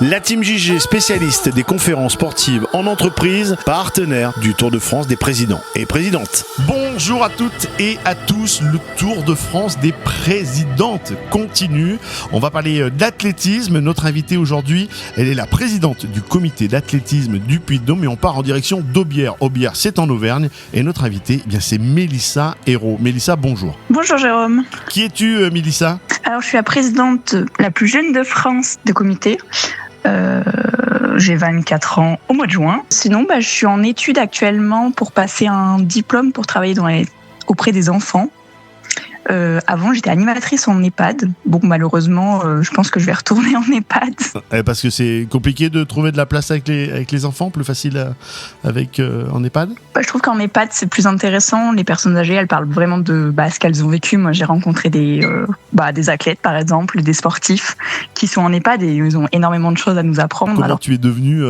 La Team JG, spécialiste des conférences sportives en entreprise, partenaire du Tour de France des présidents et présidentes. Bonjour à toutes et à tous, le Tour de France des présidentes continue. On va parler d'athlétisme. Notre invitée aujourd'hui, elle est la présidente du comité d'athlétisme du Puy-de-Dôme et on part en direction d'Aubière. Aubière, c'est en Auvergne et notre invitée, c'est Mélissa Hérault. Mélissa, bonjour. Bonjour Jérôme. Qui es-tu, Mélissa ? Alors je suis la présidente la plus jeune de France de comité. J'ai 24 ans au mois de juin. Sinon, je suis en études actuellement pour passer un diplôme pour travailler auprès des enfants. Avant, j'étais animatrice en EHPAD. Bon, malheureusement, je pense que je vais retourner en EHPAD. Parce que c'est compliqué de trouver de la place avec les enfants, plus facile en EHPAD ? Je trouve qu'en EHPAD, c'est plus intéressant. Les personnes âgées, elles parlent vraiment de ce qu'elles ont vécu. Moi, j'ai rencontré des athlètes, par exemple, des sportifs qui sont en EHPAD et ils ont énormément de choses à nous apprendre. Comment tu es devenue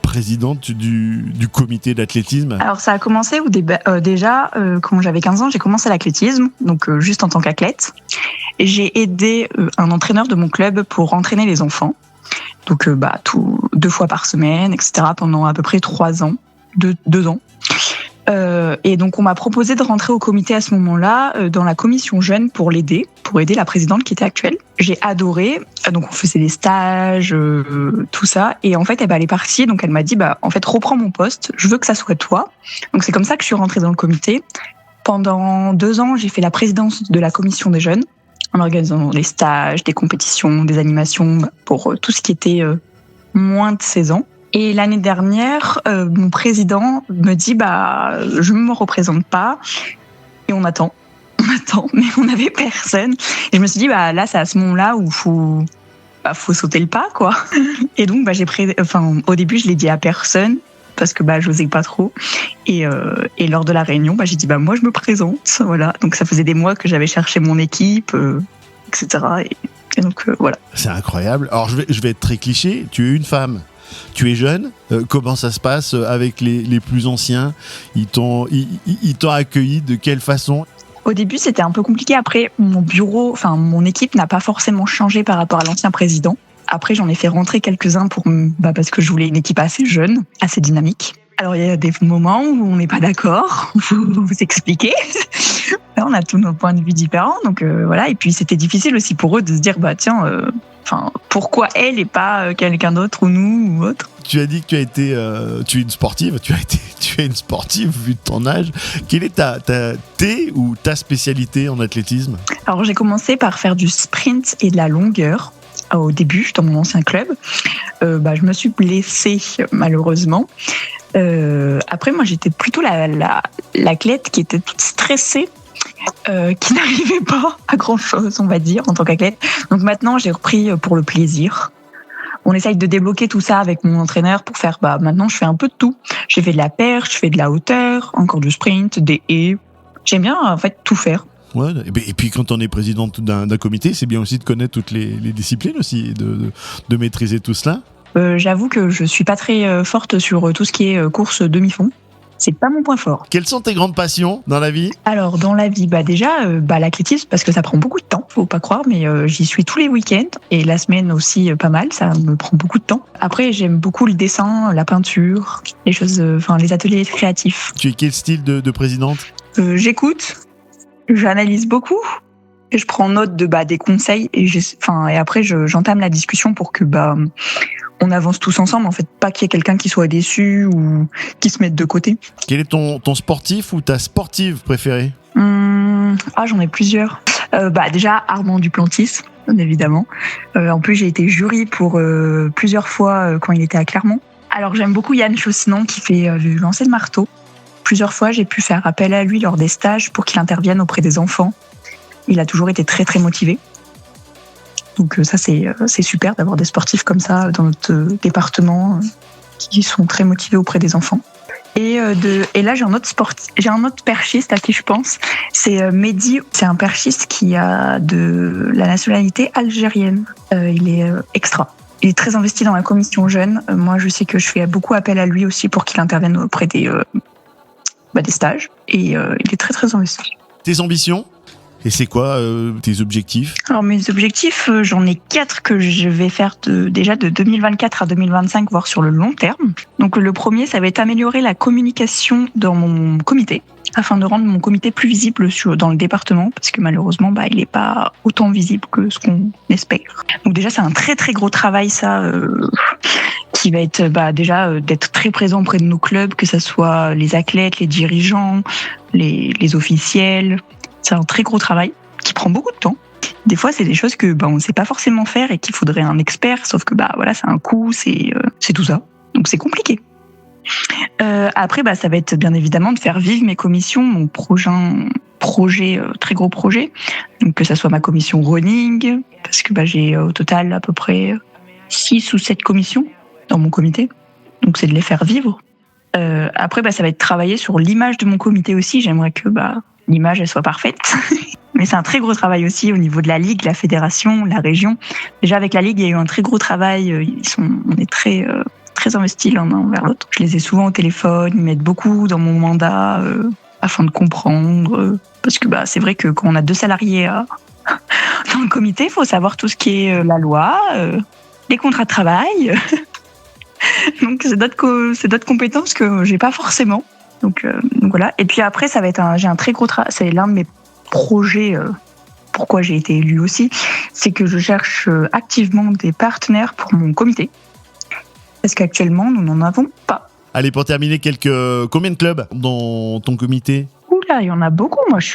présidente du comité d'athlétisme ? Alors, ça a commencé déjà, quand j'avais 15 ans, j'ai commencé l'athlétisme, donc juste en tant qu'athlète. Et j'ai aidé un entraîneur de mon club pour entraîner les enfants. Donc, 2 fois par semaine, etc., pendant à peu près 3 ans, 2 ans. Et donc, on m'a proposé de rentrer au comité à ce moment-là, dans la commission jeune pour aider la présidente qui était actuelle. J'ai adoré. Donc, on faisait des stages, tout ça. Et en fait, elle est partie. Donc, elle m'a dit, reprends mon poste. Je veux que ça soit toi. Donc, c'est comme ça que je suis rentrée dans le comité. Pendant 2 ans, j'ai fait la présidence de la commission des jeunes, en organisant des stages, des compétitions, des animations pour tout ce qui était moins de 16 ans. Et l'année dernière, mon président me dit je ne me représente pas et on attend, mais on n'avait personne. Et je me suis dit là, c'est à ce moment-là où faut sauter le pas, quoi. Et donc au début, je l'ai dit à personne parce que j'osais pas trop. Et lors de la réunion, j'ai dit moi je me présente, voilà. Donc ça faisait des mois que j'avais cherché mon équipe, etc. Et donc voilà. C'est incroyable. Alors je vais être très cliché. Tu es une femme. Tu es jeune, comment ça se passe avec les plus anciens ? Ils t'ont accueilli de quelle façon ? Au début, c'était un peu compliqué. Après, mon équipe n'a pas forcément changé par rapport à l'ancien président. Après, j'en ai fait rentrer quelques-uns parce que je voulais une équipe assez jeune, assez dynamique. Alors, il y a des moments où on n'est pas d'accord, il faut vous expliquer. Là, on a tous nos points de vue différents, donc voilà. Et puis, c'était difficile aussi pour eux de se dire, pourquoi elle et pas quelqu'un d'autre ou nous ou autre. Tu as dit que tu es une sportive. Tu es une sportive vu de ton âge. Quelle est ta spécialité en athlétisme ? Alors, j'ai commencé par faire du sprint et de la longueur. Au début, dans mon ancien club, je me suis blessée malheureusement. Après, moi, j'étais plutôt l'athlète qui était toute stressée, qui n'arrivait pas à grand-chose, on va dire, en tant qu'athlète. Donc maintenant, j'ai repris pour le plaisir. On essaye de débloquer tout ça avec mon entraîneur pour faire. Maintenant, je fais un peu de tout. J'ai fait de la perche, je fais de la hauteur, encore du sprint, des haies. J'aime bien en fait tout faire. Ouais, et puis quand on est présidente d'un comité, c'est bien aussi de connaître toutes les disciplines aussi, de maîtriser tout cela. J'avoue que je suis pas très forte sur tout ce qui est course demi-fond. C'est pas mon point fort. Quelles sont tes grandes passions dans la vie ? Alors dans la vie, déjà l'athlétisme parce que ça prend beaucoup de temps, faut pas croire, mais j'y suis tous les week-ends et la semaine aussi pas mal, ça me prend beaucoup de temps. Après j'aime beaucoup le dessin, la peinture, les ateliers créatifs. Tu es quel style de présidente ? J'écoute. J'analyse beaucoup et je prends note des conseils et après j'entame la discussion pour que on avance tous ensemble, en fait, pas qu'il y ait quelqu'un qui soit déçu ou qui se mette de côté. Quel est ton sportif ou ta sportive préférée ? J'en ai plusieurs. Déjà Armand Duplantis, bien évidemment. En plus j'ai été jury pour plusieurs fois quand il était à Clermont. Alors j'aime beaucoup Yann Chaussinon qui fait le lancer de marteau. Plusieurs fois, j'ai pu faire appel à lui lors des stages pour qu'il intervienne auprès des enfants. Il a toujours été très, très motivé. Donc ça, c'est super d'avoir des sportifs comme ça dans notre département qui sont très motivés auprès des enfants. Et là, j'ai un autre perchiste à qui je pense. C'est Mehdi. C'est un perchiste qui a de la nationalité algérienne. Il est extra. Il est très investi dans la commission jeune. Moi, je sais que je fais beaucoup appel à lui aussi pour qu'il intervienne auprès des stages. Et il est très, très investi. Tes ambitions ? Et c'est quoi tes objectifs? Alors mes objectifs, j'en ai 4 que je vais faire déjà de 2024 à 2025, voire sur le long terme. Donc le premier, ça va être améliorer la communication dans mon comité, afin de rendre mon comité plus visible dans le département, parce que malheureusement, il n'est pas autant visible que ce qu'on espère. Donc déjà, c'est un très très gros travail, ça, qui va être déjà d'être très présent auprès de nos clubs, que ce soit les athlètes, les dirigeants, les officiels. C'est un très gros travail qui prend beaucoup de temps. Des fois, c'est des choses que on ne sait pas forcément faire et qu'il faudrait un expert, sauf que c'est un coût, c'est tout ça. Donc c'est compliqué. Après, ça va être bien évidemment de faire vivre mes commissions, mon projet, très gros projet. Donc que ça soit ma commission running, parce que j'ai au total à peu près 6 ou 7 commissions dans mon comité. Donc c'est de les faire vivre. Après, ça va être travailler sur l'image de mon comité aussi. J'aimerais que l'image elle soit parfaite. Mais c'est un très gros travail aussi au niveau de la ligue, la fédération, la région. Déjà avec la ligue, il y a eu un très gros travail. On est très très investis l'un envers l'autre. Je les ai souvent au téléphone, ils m'aident beaucoup dans mon mandat afin de comprendre. Parce que c'est vrai que quand on a 2 salariés dans le comité, il faut savoir tout ce qui est la loi, les contrats de travail. Donc c'est d'autres compétences que j'ai pas forcément. Donc voilà. Et puis après, ça va être j'ai un très gros travail. C'est l'un de mes projets. Pourquoi j'ai été élue aussi, c'est que je cherche activement des partenaires pour mon comité. Parce qu'actuellement, nous n'en avons pas. Allez, pour terminer, combien de clubs dans ton comité? Oula, il y en a beaucoup. Moi, je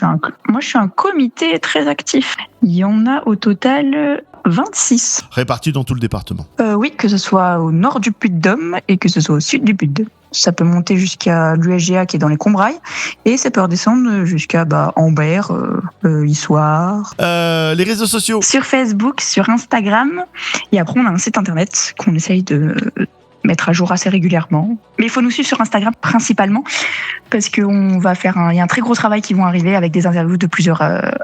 suis un comité très actif. Il y en a au total 26. Répartis dans tout le département? Oui, que ce soit au nord du Puy-de-Dôme et que ce soit au sud du Puy-de-Dôme. Ça peut monter jusqu'à l'USGA qui est dans les Combrailles et ça peut redescendre jusqu'à Ambert, Issoire. Les réseaux sociaux? Sur Facebook, sur Instagram. Et après, on a un site internet qu'on essaye de mettre à jour assez régulièrement. Mais il faut nous suivre sur Instagram principalement parce qu'on va il y a un très gros travail qui va arriver avec des interviews de plusieurs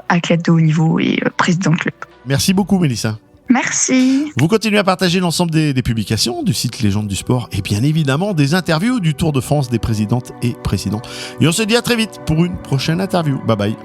athlètes de haut niveau et présidents de club. Merci beaucoup, Mélissa. Merci. Vous continuez à partager l'ensemble des publications du site Légende du Sport et bien évidemment des interviews du Tour de France des présidentes et présidents. Et on se dit à très vite pour une prochaine interview. Bye bye.